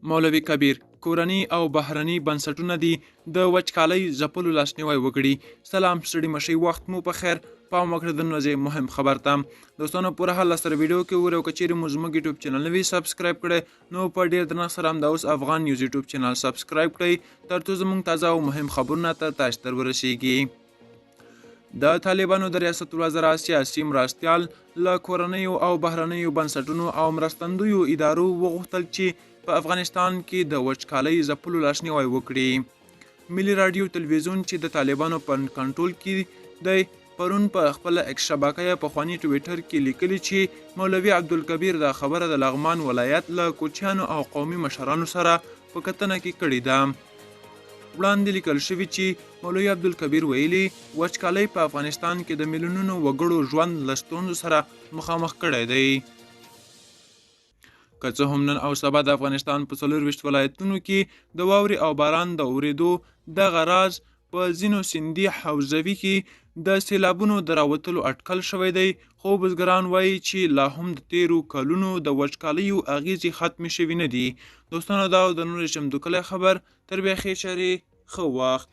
مولوي کبیر کورني او بهرني بنسټونه دي د وچکالۍ ځپلو لاسنیوی وکړي. سلام ستړي مشئ، وخت مو په خیر. پام وکړه د ورځې مهم خبر ته. دوستانو پوره حال سره ویډیو کې وره او کچېرې مو زموږ یوټیوب چینل نوی سبسکرایب کړئ نو په ډېر درنښت سره همدا اوس افغان نیوز یوټیوب چینل سبسکرایب کړئ ترڅو زموږ تازه او مهم خبرونه تاسو ته ورسیږي. د طالبانو د ریاست الوزرا سیاسي مرستیال له کورنیو او بهرنیو بنسټونو او مرستندویو ادارو وغوښتل چې په افغانستان کې د وچکالۍ ځپلو لاسنیوی وکړي. ملي راډیو تلویزیون چې د طالبانو په کنټرول کې دی پرون په خپل ایکس شبکه پخواني ټویټر کې لیکلي چې مولوي عبدالکبیر دا خبره د لغمان ولایت له کوچیانو او قومي مشرانو سره په کتنه کې کړې ده. وړاندې لیکل شوي چې مولوي عبدالکبیر ویلي وچکالۍ په افغانستان کې د میلیونونو وګړو ژوند له ستونزو سره مخامخ کړی دی. که څه هم نن او سبا د افغانستان په 24 ولایتونو کې د واورې او باران د اورېدو دغه راز په ځینو سیندي حوزوي کې د سیلابونو د راوتلو اټکل شوی دی، خو بزګران وایي چې لا هم د تیرو کلونو د وچکالیو اغیزې ختمې شوي نه دي. دوستانو دا د نورې چمتو کلی خبر تر بیا ښې چارې ښه وخت.